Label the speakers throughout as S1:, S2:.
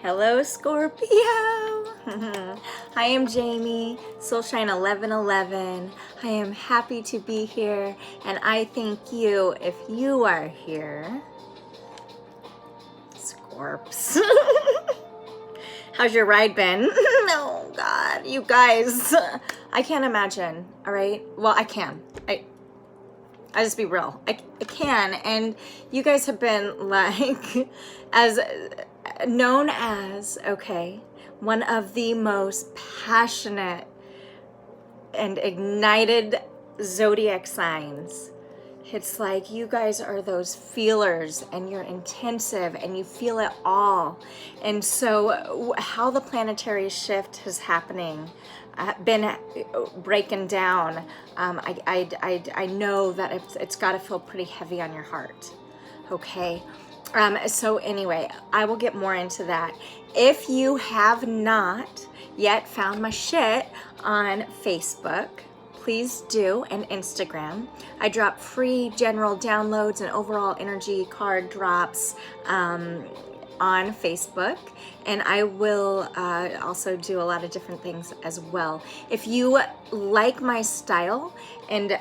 S1: Hello, Scorpio. I am Jamie, Soulshine 1111. I am happy to be here, and I thank you if you are here. Scorps. How's your ride been? Oh God, you guys, I can't imagine. All right, well, I can. I just be real. I can, and you guys have been like, as known as, okay, one of the most passionate and ignited zodiac signs. It's like you guys are those feelers, and you're intensive, and you feel it all. And so how the planetary shift is happening, been breaking down, I know that it's got to feel pretty heavy on your heart. Okay. So anyway, I will get more into that. If you have not yet found my shit on Facebook, please do, and Instagram. I drop free general downloads and overall energy card drops on Facebook, and I will also do a lot of different things as well. If you like my style and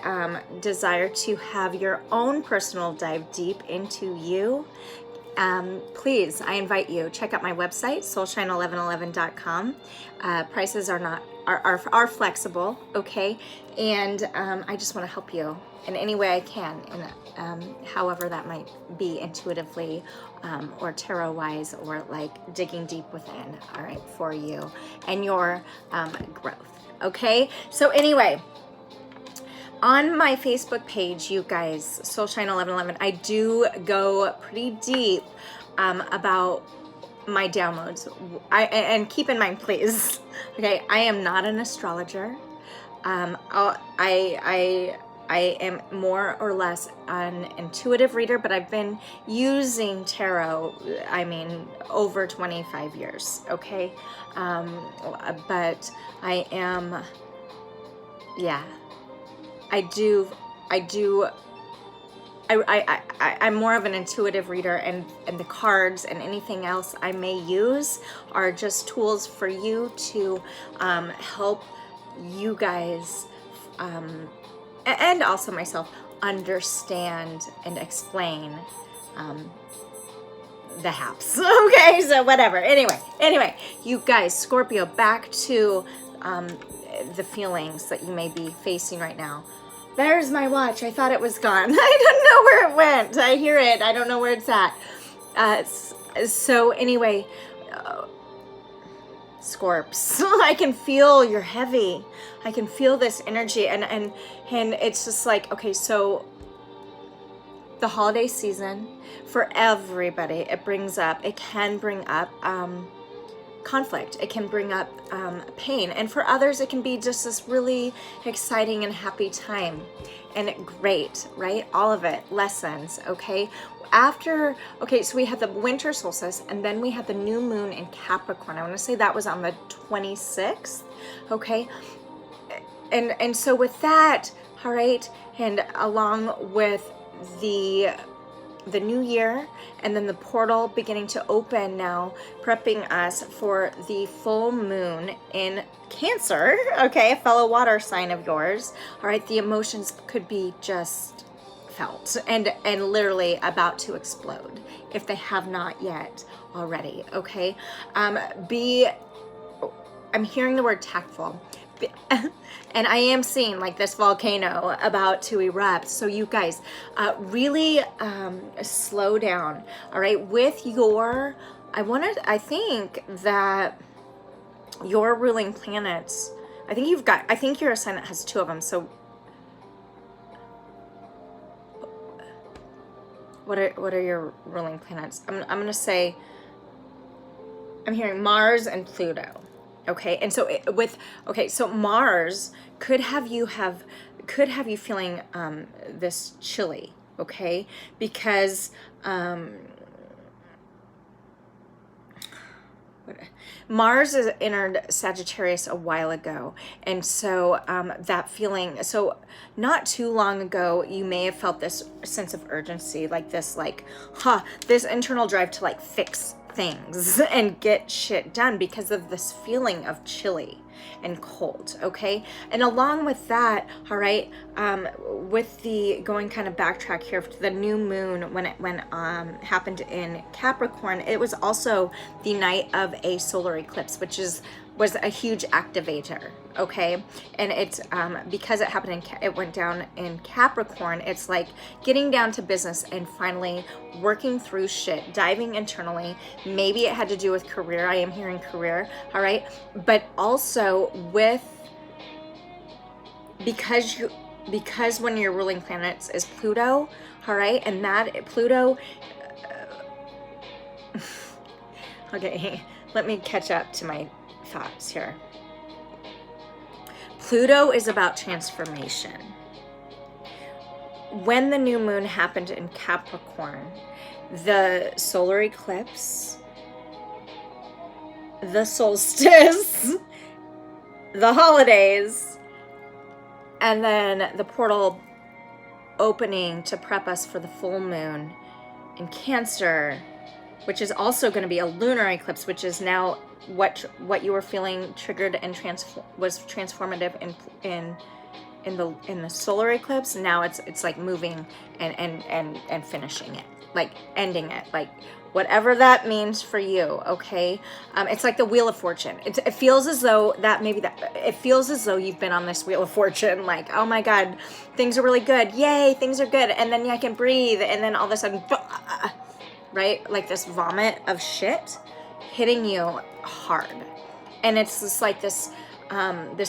S1: desire to have your own personal dive deep into you, please, I invite you, check out my website, soulshine1111.com. Prices are flexible, okay? And I just want to help you in any way I can, and however that might be, intuitively, or tarot wise, or like digging deep within, all right, for you and your growth. Okay, so anyway, on my Facebook page, you guys, Soulshine1111, I do go pretty deep about my downloads. And keep in mind, please, okay, I am not an astrologer. I am more or less an intuitive reader, but I've been using tarot, over 25 years, okay? But I am, yeah, I'm more of an intuitive reader, and the cards and anything else I may use are just tools for you to help you guys and also myself understand and explain the haps. Okay, so whatever. Anyway, you guys, Scorpio, back to the feelings that you may be facing right now. There's my watch. I thought it was gone. I don't know where it went. I hear it. I don't know where it's at. So anyway, Scorps, I can feel you're heavy. I can feel this energy, and it's just like, okay, so the holiday season for everybody, it can bring up conflict. It can bring up pain, and for others it can be just this really exciting and happy time, and great, right? All of it, lessons. Okay, so we had the winter solstice, and then we had the new moon in Capricorn. I want to say that was on the 26th. Okay, and so with that, all right, and along with the new year, and then the portal beginning to open now, prepping us for the full moon in Cancer, okay, a fellow water sign of yours. All right, the emotions could be just felt and literally about to explode if they have not yet already. Okay, I'm hearing the word tactful. And I am seeing like this volcano about to erupt. So you guys, really slow down. All right, with your, I think that your ruling planets, I think your ascendant has 2 of them. So what are your ruling planets? I'm gonna say, I'm hearing Mars and Pluto. Okay, and so so Mars could have you feeling this chilly, okay, because Mars has entered Sagittarius a while ago, and so that feeling, so not too long ago you may have felt this sense of urgency, like this, like this internal drive to like fix things and get shit done because of this feeling of chilly and cold, okay? And along with that, all right, with the going kind of backtrack here, the new moon when it happened in Capricorn, it was also the night of a solar eclipse, which was a huge activator, okay? And it's because it happened it went down in Capricorn, it's like getting down to business and finally working through shit, diving internally. Maybe it had to do with career. I am hearing career, all right? But also with, because when your ruling planets is Pluto, all right? And that Pluto, okay, let me catch up to my thoughts here. Pluto is about transformation. When the new moon happened in Capricorn, the solar eclipse, the solstice, the holidays, and then the portal opening to prep us for the full moon in Cancer, which is also going to be a lunar eclipse, which is now what you were feeling triggered and was transformative in the solar eclipse. Now it's like moving and finishing it, like ending it, like whatever that means for you, okay? It's like the Wheel of Fortune. It feels as though it feels as though you've been on this Wheel of Fortune, like, oh my God, things are really good, yay, things are good, and then I can breathe, and then all of a sudden, right, like this vomit of shit hitting you hard. And it's just like this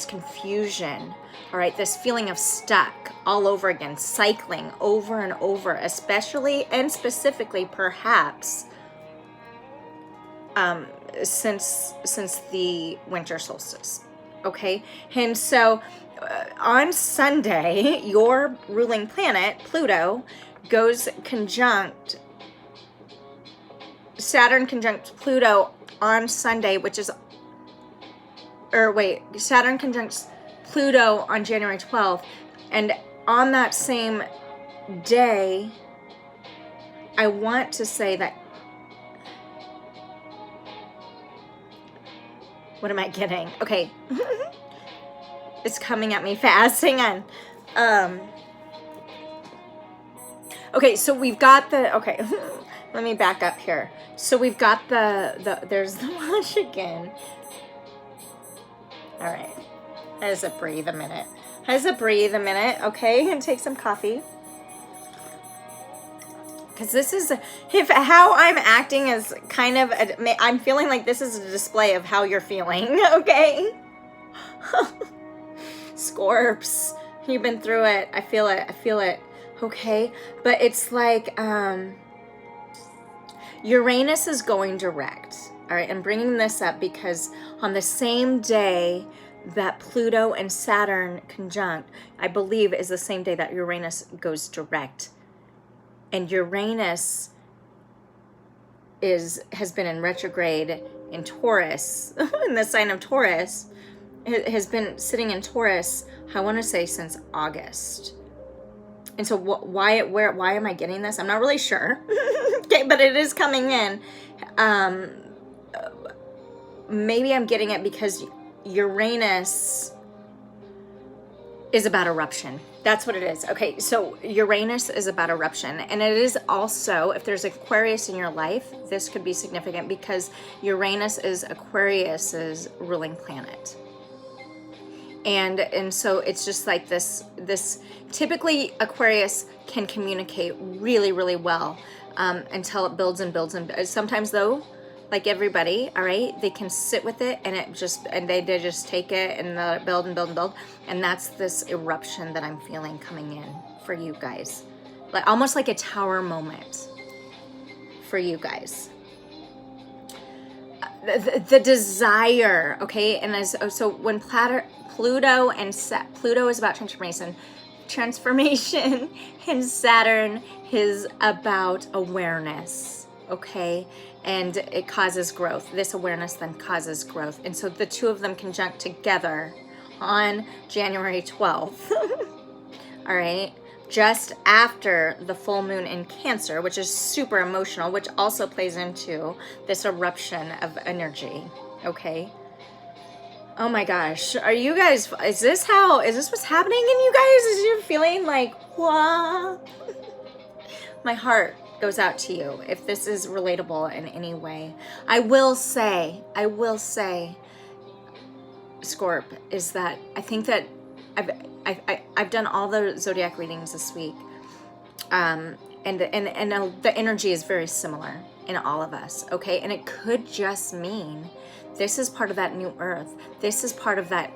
S1: confusion, all right, this feeling of stuck all over again, cycling over and over, especially and specifically perhaps since the winter solstice, okay? And so on Sunday, your ruling planet, Pluto, goes conjunct Saturn conjunct Pluto on Sunday, Saturn conjuncts Pluto on January 12th, and on that same day, I want to say that, what am I getting? Okay. It's coming at me fast. Hang on. Okay, so we've got okay. Let me back up here. So we've got there's the watch again. All right. I just breathe a minute. Okay, and take some coffee. Because this is, how I'm acting is kind of, I'm feeling like this is a display of how you're feeling, okay? Scorps, you've been through it. I feel it, okay? But it's like, Uranus is going direct. All right, I'm bringing this up because on the same day that Pluto and Saturn conjunct, I believe is the same day that Uranus goes direct. And Uranus has been in retrograde in Taurus, in the sign of Taurus. It has been sitting in Taurus, I want to say, since August. And so why am I getting this? I'm not really sure. Okay, but it is coming in. Maybe I'm getting it because Uranus is about eruption. That's what it is. Okay, so Uranus is about eruption. And it is also, if there's Aquarius in your life, this could be significant because Uranus is Aquarius's ruling planet. And so it's just like this typically Aquarius can communicate really, really well until it builds and builds. And sometimes though, like everybody, all right, they can sit with it and they just take it and let it build and build and build. And that's this eruption that I'm feeling coming in for you guys. Like almost like a tower moment for you guys. The desire, okay? And so when Pluto is about transformation, and Saturn is about awareness, okay? And it causes growth. This awareness then causes growth. And so the two of them conjunct together on January 12th. All right? just after the full moon in Cancer, which is super emotional, which also plays into this eruption of energy, okay? Oh my gosh, are you guys, is this what's happening in you guys? Is you feeling like, whoa? My heart goes out to you if this is relatable in any way. I will say, Scorp, is that I think that I've done all the zodiac readings this week, and the energy is very similar in all of us, okay? And it could just mean this is part of that new earth. This is part of that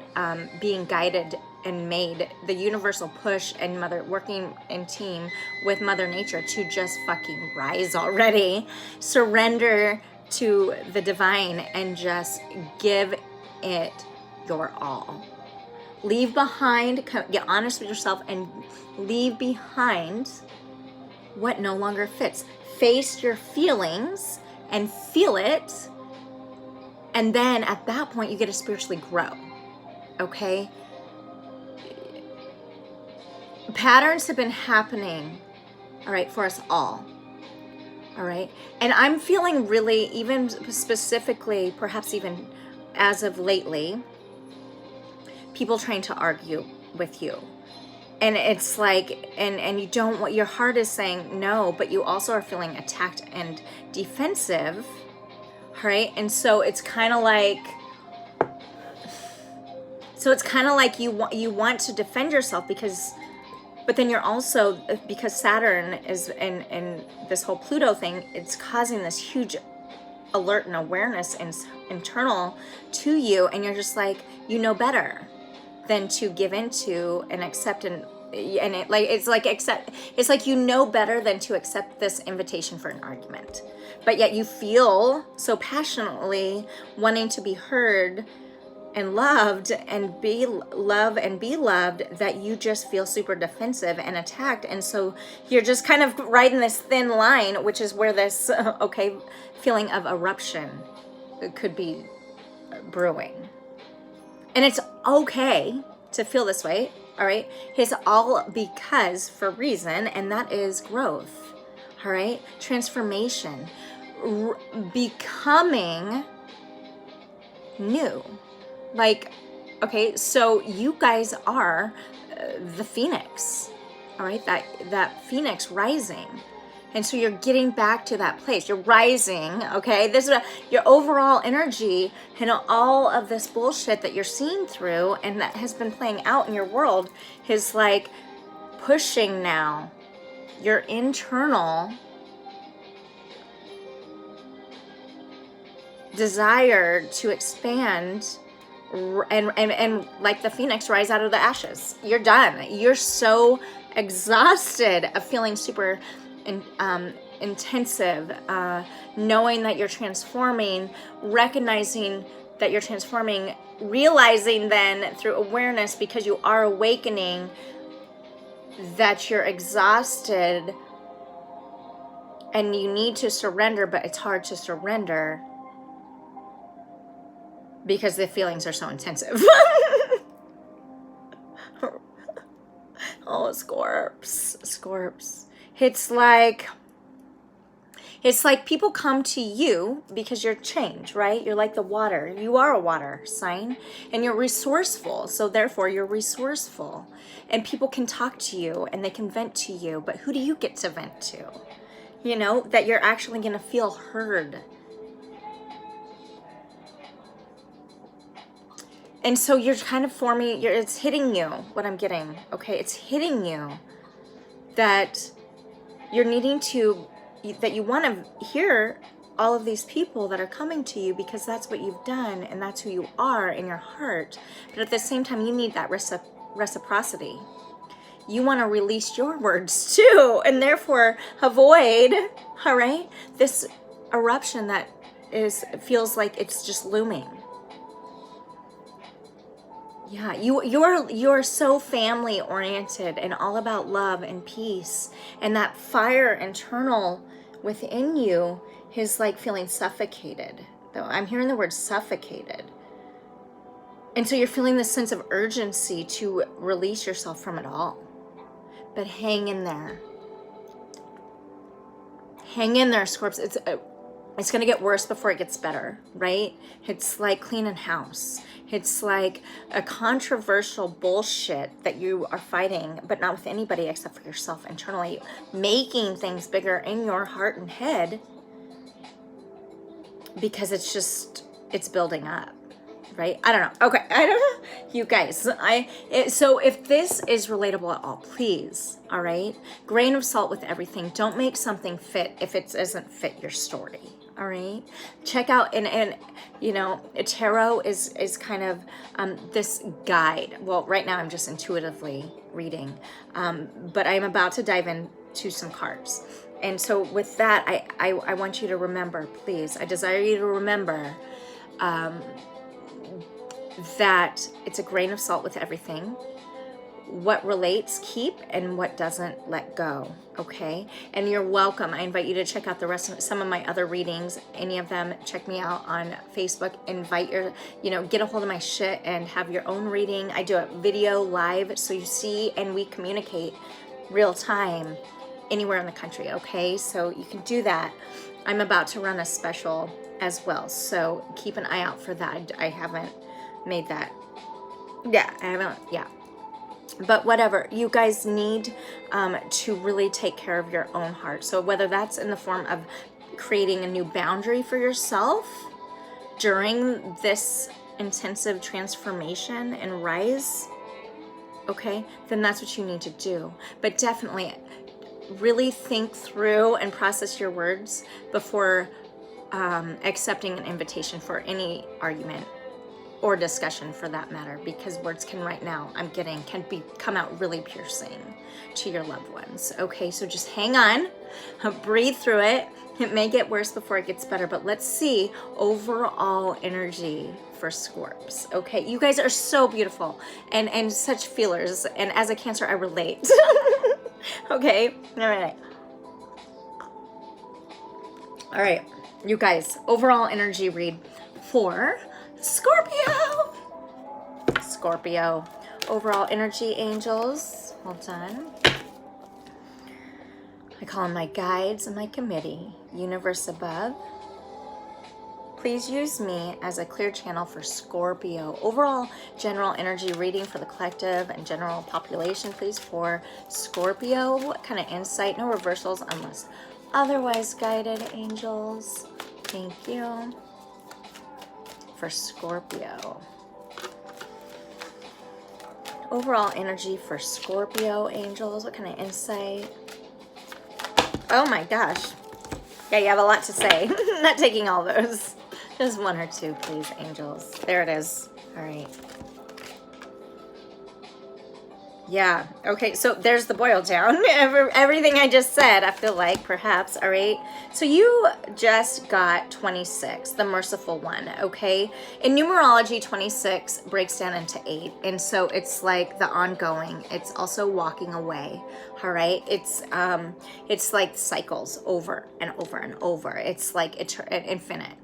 S1: being guided and made, the universal push and working in team with Mother Nature to just fucking rise already, surrender to the divine, and just give it your all. Leave behind, get honest with yourself, and leave behind what no longer fits. Face your feelings and feel it. And then at that point, you get to spiritually grow, okay? Patterns have been happening, all right, for us all, all right? And I'm feeling really, even specifically, perhaps even as of lately, people trying to argue with you. And it's like, and you don't want, your heart is saying no, but you also are feeling attacked and defensive, right? And so it's kind of like, you want to defend yourself because, but then you're also, because Saturn is in this whole Pluto thing, it's causing this huge alert and awareness and internal to you, and you're just like, you know better than to give into and accept it's like you know better than to accept this invitation for an argument, but yet you feel so passionately wanting to be heard and loved and be loved that you just feel super defensive and attacked. And so you're just kind of riding this thin line, which is where this feeling of eruption could be brewing. And it's okay to feel this way, all right? It's all because for reason, and that is growth, all right? Transformation, becoming new. Like, okay, so you guys are the phoenix, all right? That phoenix rising. And so you're getting back to that place. You're rising, okay? This is your overall energy and all of this bullshit that you're seeing through and that has been playing out in your world is like pushing now your internal desire to expand and like the phoenix rise out of the ashes. You're done. You're so exhausted of feeling super intensive, knowing that you're transforming, recognizing that you're transforming, realizing then through awareness, because you are awakening, that you're exhausted and you need to surrender, but it's hard to surrender because the feelings are so intensive. Oh, Scorps. It's like people come to you because you're change, right? You're like the water. You are a water sign and you're resourceful. So therefore you're resourceful and people can talk to you and they can vent to you. But who do you get to vent to? You know, that you're actually going to feel heard. And so you're kind of forming, it's hitting you, what I'm getting, okay? It's hitting you that you're needing to, that you want to hear all of these people that are coming to you because that's what you've done and that's who you are in your heart. But at the same time, you need that reciprocity. You want to release your words too and therefore avoid, all right, this eruption that feels like it's just looming. Yeah, you're so family oriented and all about love and peace, and that fire internal within you is like feeling suffocated. Though I'm hearing the word suffocated. And so you're feeling this sense of urgency to release yourself from it all. but hang in there. Hang in there, Scorps. It's going to get worse before it gets better, right? It's like cleaning house. It's like a controversial bullshit that you are fighting, but not with anybody except for yourself internally, making things bigger in your heart and head because it's building up, right? I don't know. Okay, I don't know. You guys, so if this is relatable at all, please, all right? Grain of salt with everything. Don't make something fit if it doesn't fit your story. All right, check out, and you know, tarot is kind of this guide. Well, right now I'm just intuitively reading, but I'm about to dive into some cards. And so with that, I want you to remember, please, I desire you to remember that it's a grain of salt with everything. What relates, keep, and what doesn't, let go. Okay, and you're welcome. I invite you to check out the rest of some of my other readings. Any of them, check me out on Facebook. Invite get a hold of my shit and have your own reading. I do a video live, so you see and we communicate real time anywhere in the country. Okay, so you can do that. I'm about to run a special as well, so keep an eye out for that. I haven't made that. Yeah. But whatever, you guys need to really take care of your own heart. So whether that's in the form of creating a new boundary for yourself during this intensive transformation and rise, okay, then that's what you need to do. But definitely really think through and process your words before accepting an invitation for any argument or discussion for that matter, because words can come out really piercing to your loved ones. Okay, so just hang on, breathe through it. It may get worse before it gets better, but let's see overall energy for Scorps. Okay, you guys are so beautiful and such feelers, and as a Cancer, I relate. Okay, all right, you guys, overall energy read for Scorpio. Overall energy, angels. Hold on. I call on my guides and my committee. Universe above, please use me as a clear channel for Scorpio. Overall general energy reading for the collective and general population, please, for Scorpio. What kind of insight? No reversals unless otherwise guided, angels. Thank you. For Scorpio. Overall energy for Scorpio, angels. What kind of insight? Oh my gosh. Yeah, you have a lot to say. Not taking all those. Just one or two, please, angels. There it is. All right. Yeah, okay, so there's the boil down. Everything I just said, I feel like, perhaps, all right? So you just got 26, the merciful one, okay? In numerology, 26 breaks down into 8, and so it's like the ongoing. It's also walking away, all right? It's like cycles over and over and over. It's like infinite.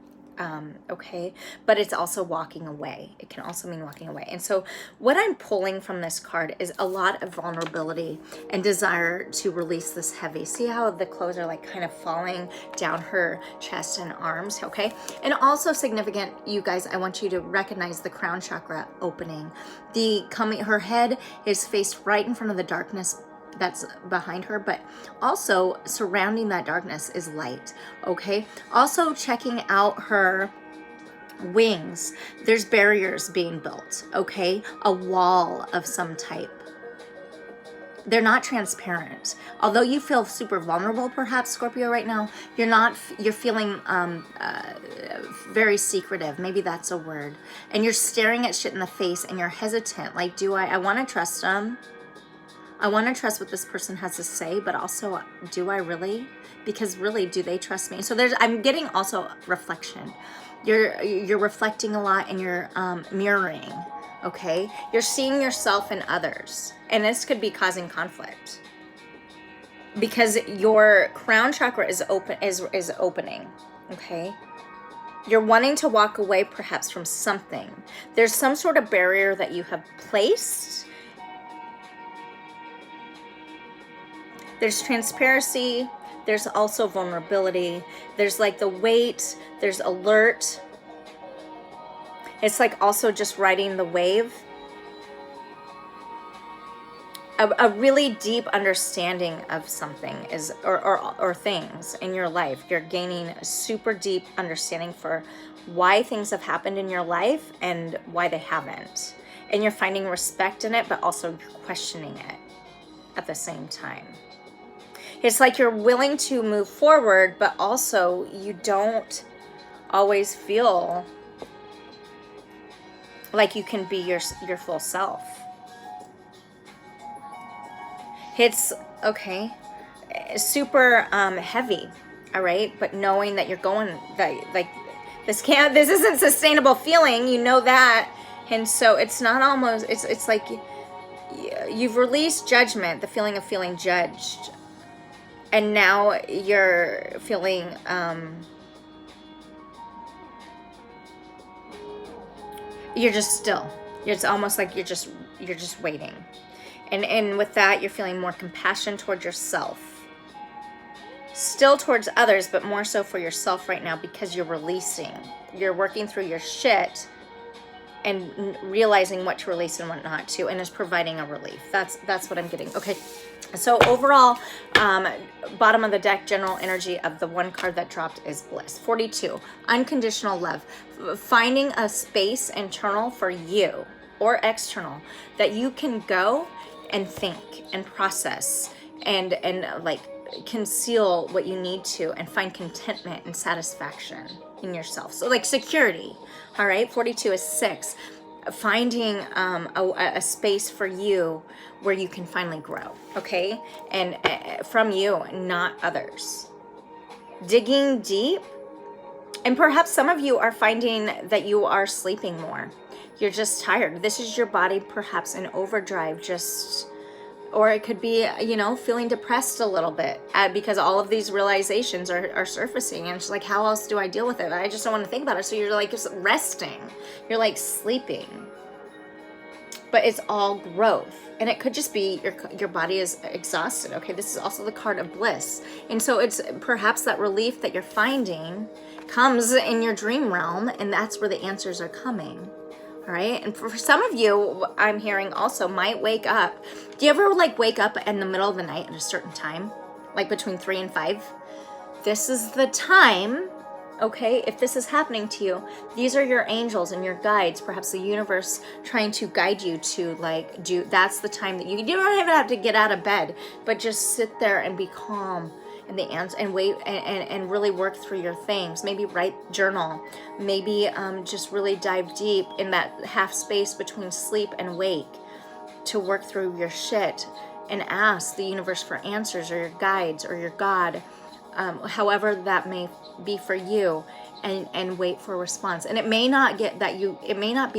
S1: Okay, but it's also walking away. It can also mean walking away. And so what I'm pulling from this card is a lot of vulnerability and desire to release this heavy. See how the clothes are like kind of falling down her chest and arms, okay? And also significant, you guys, I want you to recognize the crown chakra opening. Her head is faced right in front of the darkness that's behind her, but also surrounding that darkness is light, okay? Also checking out her wings, there's barriers being built, okay? A wall of some type. They're not transparent. Although you feel super vulnerable, perhaps, Scorpio, right now, you're feeling very secretive. Maybe that's a word. And you're staring at shit in the face and you're hesitant. Like, I want to trust them. I want to trust what this person has to say, but also, do I really? Because really, do they trust me? So I'm getting also reflection. You're reflecting a lot and you're mirroring, okay? You're seeing yourself in others, and this could be causing conflict because your crown chakra is opening, okay? You're wanting to walk away perhaps from something. There's some sort of barrier that you have placed There's transparency. There's also vulnerability. There's like the weight. There's alert. It's like also just riding the wave. A really deep understanding of something is, or things in your life. You're gaining a super deep understanding for why things have happened in your life and why they haven't. And you're finding respect in it, but also you're questioning it at the same time. It's like you're willing to move forward, but also you don't always feel like you can be your full self. It's okay, super heavy, all right? But knowing that you're going, that like this isn't sustainable feeling, you know that. And so it's not almost, it's like you've released judgment, the feeling of feeling judged. And now you're feeling you're just still. It's almost like you're just waiting. And with that, you're feeling more compassion towards yourself. Still towards others, but more so for yourself right now, because you're releasing. You're working through your shit and realizing what to release and what not to, and is providing a relief. That's what I'm getting. Okay, so overall, bottom of the deck, general energy of the one card that dropped is Bliss. 42, unconditional love. Finding a space internal for you or external that you can go and think and process and like conceal what you need to and find contentment and satisfaction in yourself. So like security. All right, 42 is 6. Finding a space for you where you can finally grow, okay? And from you, not others. Digging deep. And perhaps some of you are finding that you are sleeping more. You're just tired. This is your body perhaps in overdrive, or it could be, you know, feeling depressed a little bit because all of these realizations are surfacing, and it's like, how else do I deal with it? I just don't want to think about it. So you're like just resting. You're like sleeping. But it's all growth. And it could just be your body is exhausted. Okay, this is also the card of bliss. And so it's perhaps that relief that you're finding comes in your dream realm, and that's where the answers are coming. All right, and for some of you, I'm hearing also might wake up. Do you ever like wake up in the middle of the night at a certain time, like between 3 and 5? This is the time, okay? If this is happening to you, these are your angels and your guides, perhaps the universe trying to guide you to like do. That's the time that you don't even have to get out of bed, but just sit there and be calm. And the answer, and wait, and really work through your things. Maybe write, journal. Maybe just really dive deep in that half space between sleep and wake to work through your shit and ask the universe for answers, or your guides, or your God, however that may be for you, and wait for a response. And it may not be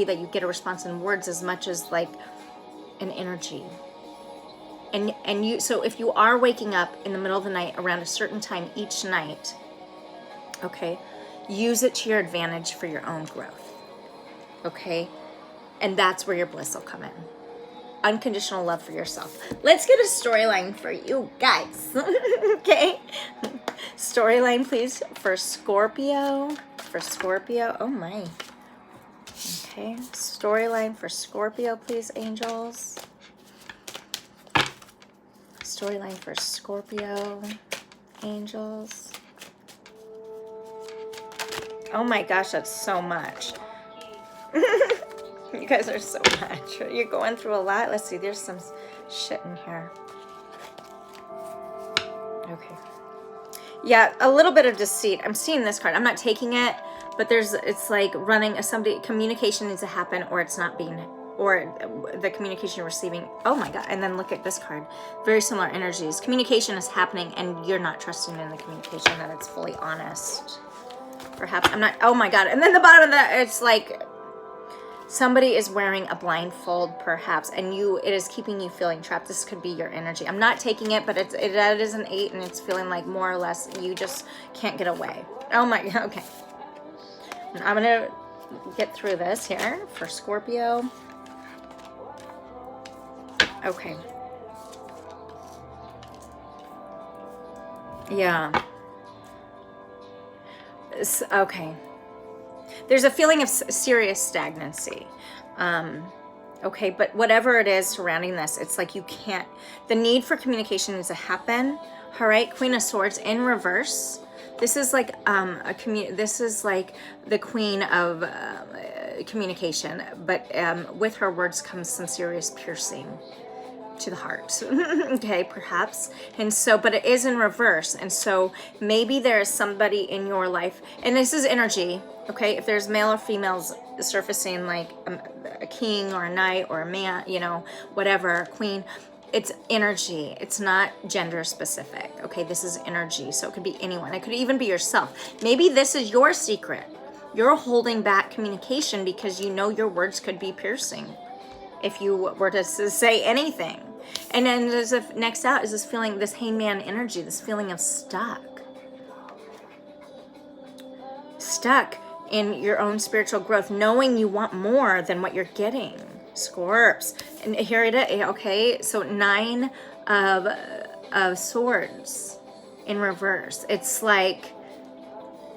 S1: that you get a response in words as much as like an energy. And you, so if you are waking up in the middle of the night around a certain time each night, okay, use it to your advantage for your own growth, okay? And that's where your bliss will come in. Unconditional love for yourself. Let's get a storyline for you guys, okay? Storyline, please, for Scorpio. Oh my. Okay, storyline for Scorpio, please, angels. Storyline for Scorpio, angels. Oh my gosh, that's so much. You guys are so much. You're going through a lot. Let's see, there's some shit in here. Okay. Yeah, a little bit of deceit. I'm seeing this card. I'm not taking it, but it's like running, communication needs to happen, or it's not being, or the communication you're receiving. Oh my God. And then look at this card. Very similar energies. Communication is happening and you're not trusting in the communication, that it's fully honest. Perhaps I'm not, oh my God. And then the bottom of that, it's like somebody is wearing a blindfold perhaps, and it is keeping you feeling trapped. This could be your energy. I'm not taking it, but it is an 8, and it's feeling like more or less you just can't get away. Oh my God. Okay. I'm going to get through this here for Scorpio. Okay. Yeah. Okay. There's a feeling of serious stagnancy. Okay, but whatever it is surrounding this, it's like you can't, the need for communication needs to happen. All right, Queen of Swords in reverse. This is like this is like the queen of communication, but with her words comes some serious piercing to the heart. Okay, perhaps. And so, but it is in reverse. And so maybe there is somebody in your life, and this is energy. Okay, if there's male or females surfacing, like a king or a knight or a man, you know, whatever, queen, it's energy. It's not gender specific. Okay, this is energy. So it could be anyone. It could even be yourself. Maybe this is your secret. You're holding back communication because you know your words could be piercing if you were to say anything. And then there's next out is this feeling, this hangman energy, this feeling of stuck in your own spiritual growth, knowing you want more than what you're getting, Scorps. And here it is. Okay, so 9 of Swords in reverse. It's like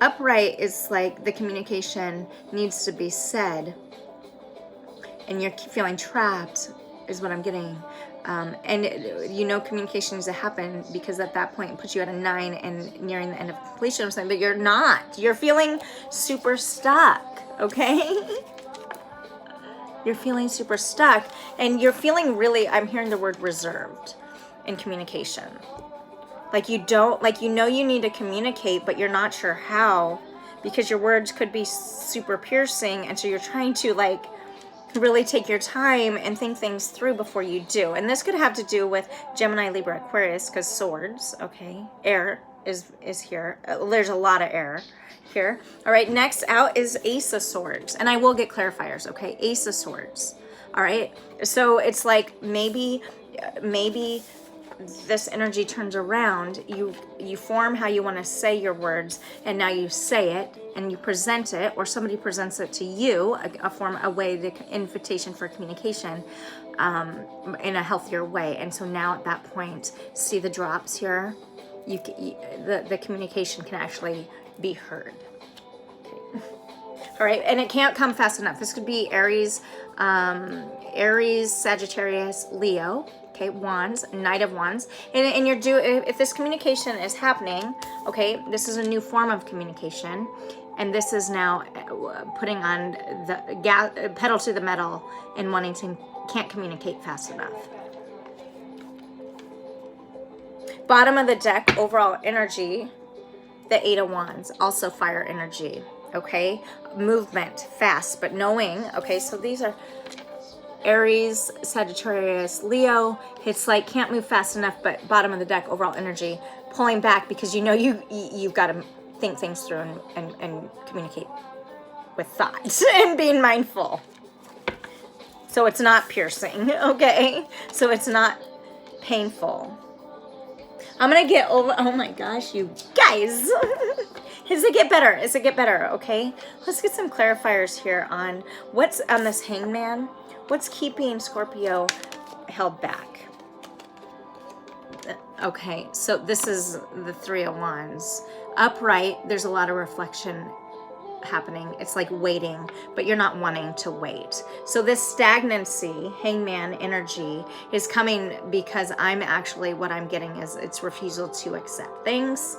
S1: upright is like the communication needs to be said, and you're feeling trapped is what I'm getting. And you know communication needs to happen because at that point it puts you at a 9 and nearing the end of completion or something, but you're not. You're feeling super stuck, okay? You're feeling super stuck, and you're feeling really, I'm hearing the word reserved in communication. Like you don't, like you know you need to communicate, but you're not sure how because your words could be super piercing, and so you're trying to like really take your time and think things through before you do. And this could have to do with Gemini, Libra, Aquarius, because swords, okay, air is here. There's a lot of air here. All right, next out is Ace of Swords, and I will get clarifiers, okay? Ace of Swords. All right, so it's like maybe this energy turns around, you form how you want to say your words, and now you say it and you present it, or somebody presents it to you, a way, the invitation for communication in a healthier way. And so now at that point, see the drops here, the communication can actually be heard. Okay. All right, and it can't come fast enough. This could be Aries, Sagittarius, Leo. Okay, Wands, Knight of Wands, and if this communication is happening, okay, this is a new form of communication, and this is now putting on the pedal to the metal and wanting to can't communicate fast enough. Bottom of the deck, overall energy, the 8 of Wands, also fire energy. Okay, movement, fast, but knowing. Okay, so these are Aries, Sagittarius, Leo. It's like can't move fast enough, but bottom of the deck, overall energy, pulling back because you know you've got to think things through and communicate with thought and being mindful. So it's not piercing, okay? So it's not painful. I'm gonna get over, oh my gosh, you guys. Does it get better? Does it get better, okay? Let's get some clarifiers here on what's on this hangman. What's keeping Scorpio held back? Okay, so this is the 3 of Wands. Upright, there's a lot of reflection happening. It's like waiting, but you're not wanting to wait. So this stagnancy, hangman energy, is coming because I'm actually, what I'm getting is it's refusal to accept things.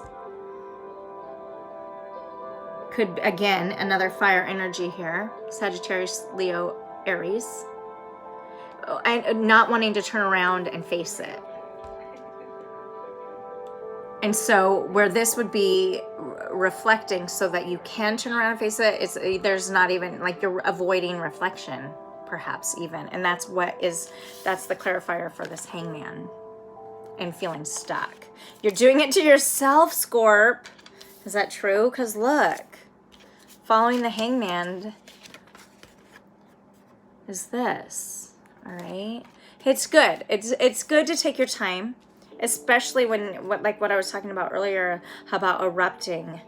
S1: Could, again, another fire energy here. Sagittarius, Leo, Aries. And not wanting to turn around and face it. And so where this would be reflecting so that you can turn around and face it, there's not even, like you're avoiding reflection, perhaps even. And that's the clarifier for this hangman and feeling stuck. You're doing it to yourself, Scorp. Is that true? Because look, following the hangman is this. All right, it's good. It's good to take your time, especially when like what I was talking about earlier about erupting.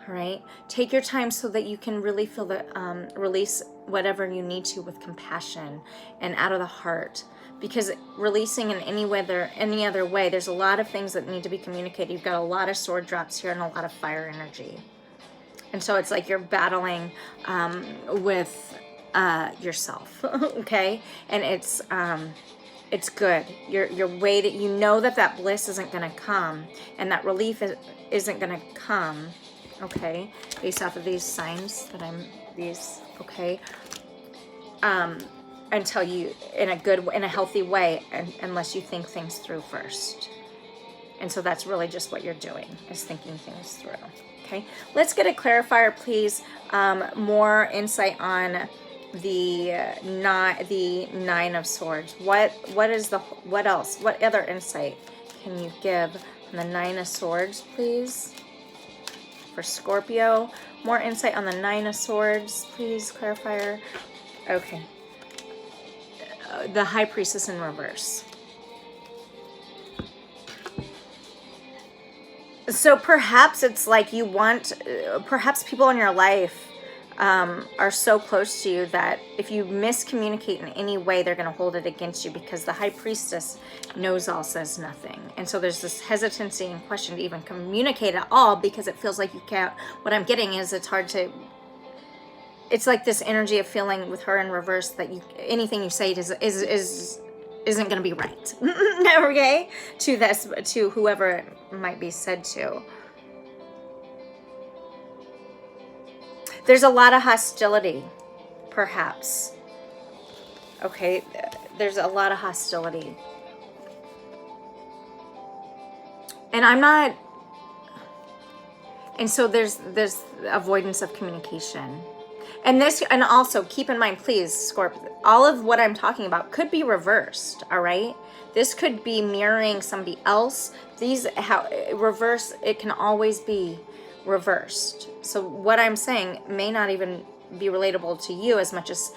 S1: All right, take your time so that you can really feel the release whatever you need to with compassion and out of the heart. Because releasing in any other way, there's a lot of things that need to be communicated. You've got a lot of sword drops here and a lot of fire energy, and so it's like you're battling with yourself. Okay, and it's good. You're weighted. You know that bliss isn't going to come, and that relief isn't going to come. Okay, based off of these signs that okay, until you, in a healthy way, unless you think things through first. And so that's really just what you're doing, is thinking things through. Okay, let's get a clarifier, please. More insight on the Nine of Swords. What else? What other insight can you give on the Nine of Swords, please? For Scorpio, more insight on the Nine of Swords, please, clarifier. Okay. The High Priestess in reverse. So perhaps it's like you want, perhaps people in your life are so close to you that if you miscommunicate in any way, they're going to hold it against you, because the High Priestess knows all, says nothing. And so there's this hesitancy and question to even communicate at all, because it feels like you can't. What I'm getting is it's hard to, it's like this energy of feeling with her in reverse that anything you say isn't going to be right. Okay? To whoever it might be said to. There's a lot of hostility, perhaps. Okay, there's a lot of hostility. And so there's avoidance of communication. And also keep in mind, please, Scorp, all of what I'm talking about could be reversed, all right? This could be mirroring somebody else. Reverse, it can always be reversed. So what I'm saying may not even be relatable to you as much as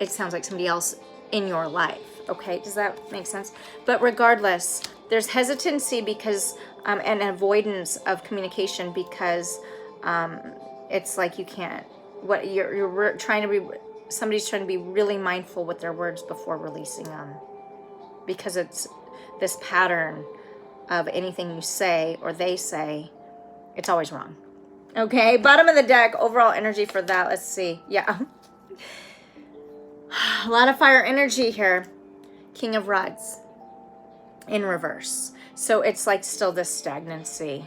S1: it sounds like somebody else in your life. Okay, does that make sense? But regardless, there's hesitancy because and avoidance of communication because it's like you can't. What you're trying to be. Somebody's trying to be really mindful with their words before releasing them, because it's this pattern of anything you say or they say. It's always wrong. Okay, bottom of the deck, overall energy for that. Let's see. Yeah. A lot of fire energy here. King of Rods in reverse. So it's like still this stagnancy,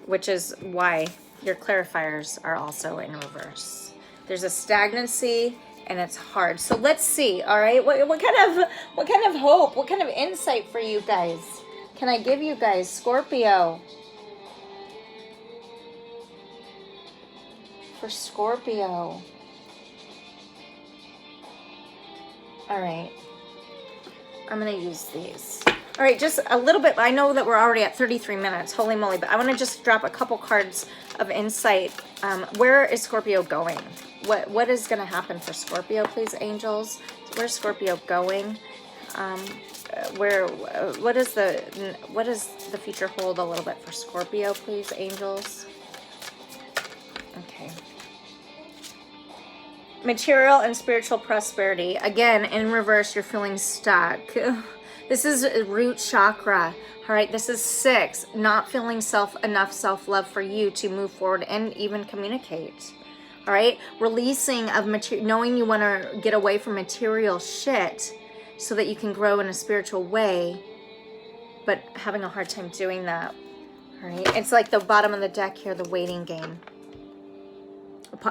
S1: which is why your clarifiers are also in reverse. There's a stagnancy and it's hard. So let's see, all right? What kind of hope, what kind of insight for you guys can I give you guys, Scorpio? For Scorpio. All right. I'm going to use these. All right, just a little bit. I know that we're already at 33 minutes. Holy moly. But I want to just drop a couple cards of insight. Where is Scorpio going? What is going to happen for Scorpio, please, angels? Where's Scorpio going? What does the future hold a little bit for Scorpio, please, angels? Okay. Material and spiritual prosperity. Again, in reverse, you're feeling stuck. This is root chakra. All right, this is 6. Not feeling enough self-love for you to move forward and even communicate. All right, releasing of knowing you want to get away from material shit so that you can grow in a spiritual way, but having a hard time doing that. All right, it's like the bottom of the deck here, the waiting game.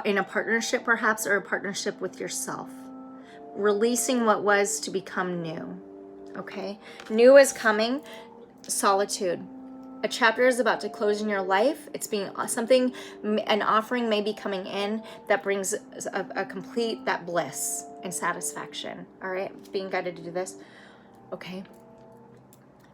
S1: In a partnership perhaps, or a partnership with yourself. Releasing what was to become new. Okay? New is coming. Solitude. A chapter is about to close in your life. It's being something, an offering may be coming in that brings a complete, that bliss and satisfaction. All right? Being guided to do this. Okay?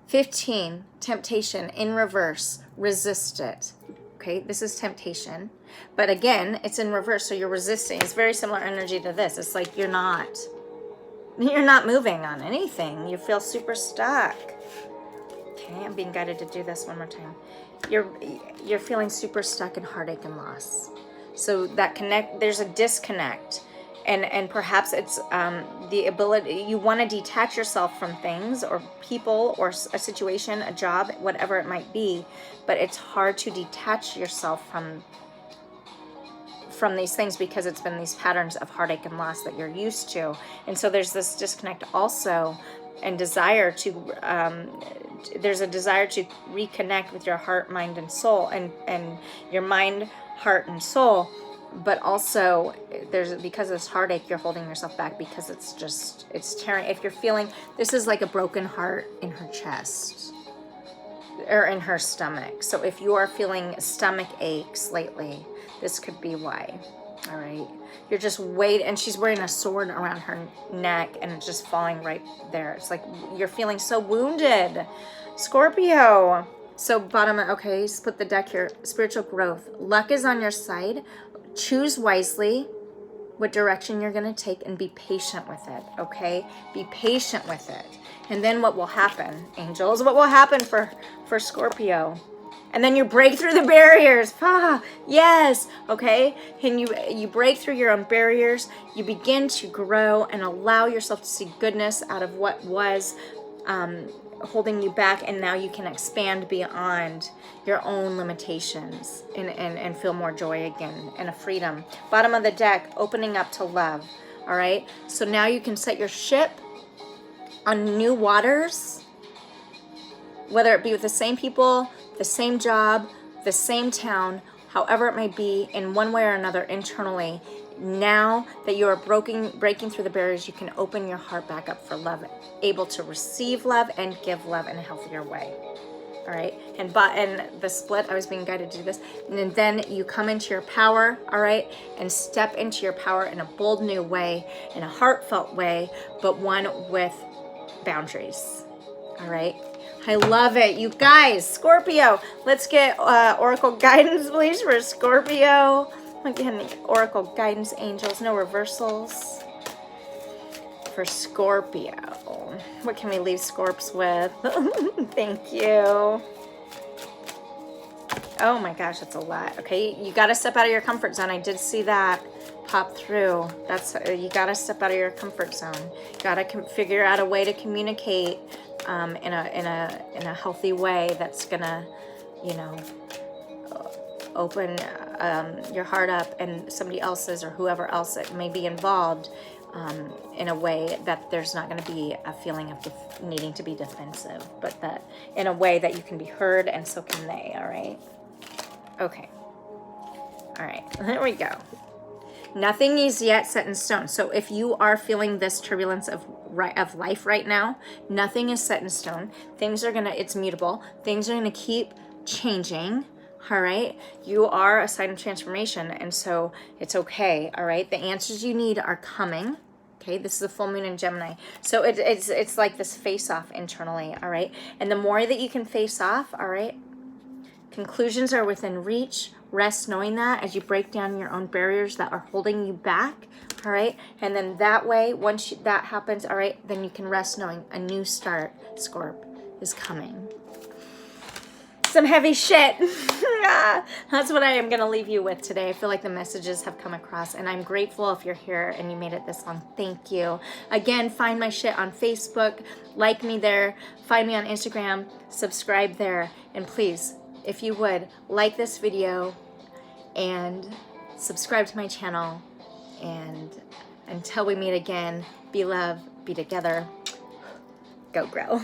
S1: 15, temptation in reverse. Resist it. Okay, this is temptation. But again, it's in reverse, so you're resisting. It's very similar energy to this. It's like you're not moving on anything. You feel super stuck. Okay, I'm being guided to do this one more time. you're feeling super stuck in heartache and loss. So that there's a disconnect, and perhaps it's the ability, you want to detach yourself from things or people or a situation, a job, whatever it might be, but it's hard to detach yourself from these things because it's been these patterns of heartache and loss that you're used to. And so there's this disconnect also, and desire to there's a desire to reconnect with your heart, mind, and soul, and your mind, heart, and soul. But also because of this heartache, you're holding yourself back because it's tearing. If you're feeling, this is like a broken heart in her chest or in her stomach. So if you are feeling stomach aches lately, this could be why. All right, you're just waiting, and she's wearing a sword around her neck, and it's just falling right there. It's like you're feeling so wounded, Scorpio. So bottom, okay, split the deck here. Spiritual growth. Luck is on your side. Choose wisely what direction you're going to take, and be patient with it, okay? Be patient with it. And then what will happen, angels? What will happen for Scorpio? And then you break through the barriers. Ah, yes, okay? And you break through your own barriers. You begin to grow and allow yourself to see goodness out of what was holding you back, and now you can expand beyond your own limitations and feel more joy again and a freedom. Bottom of the deck, opening up to love. All right, so now you can set your ship on new waters, whether it be with the same people, the same job, the same town, however it may be, in one way or another internally. Now that you are breaking through the barriers, you can open your heart back up for love, able to receive love and give love in a healthier way. All right, and the split, I was being guided to do this, and then you come into your power, all right, and step into your power in a bold new way, in a heartfelt way, but one with boundaries. All right, I love it, you guys. Scorpio, let's get oracle guidance, please, for Scorpio. Again, oracle guidance, angels, no reversals for Scorpio. What can we leave Scorps with? Thank you. Oh my gosh, that's a lot. Okay, you got to step out of your comfort zone. I did see that pop through. You got to step out of your comfort zone. Got to figure out a way to communicate in a healthy way that's gonna, open your heart up, and somebody else's or whoever else that may be involved in a way that there's not going to be a feeling of needing to be defensive, but that in a way that you can be heard, and so can they. All right. Okay. All right. There we go. Nothing is yet set in stone. So if you are feeling this turbulence of life right now, nothing is set in stone. It's mutable. Things are gonna keep changing. All right, you are a sign of transformation, and so it's okay. All right, the answers you need are coming. Okay, this is a full moon in Gemini, so it's like this face off internally. All right, and the more that you can face off, all right, conclusions are within reach. Rest knowing that as you break down your own barriers that are holding you back. All right, and then that way, once that happens, all right, then you can rest knowing a new start, Scorp, is coming. Some heavy shit. That's what I am going to leave you with today. I feel like the messages have come across, and I'm grateful if you're here and you made it this long. Thank you. Again, find my shit on Facebook. Like me there. Find me on Instagram. Subscribe there. And please, if you would, like this video and subscribe to my channel. And until we meet again, be love, be together. Go grow.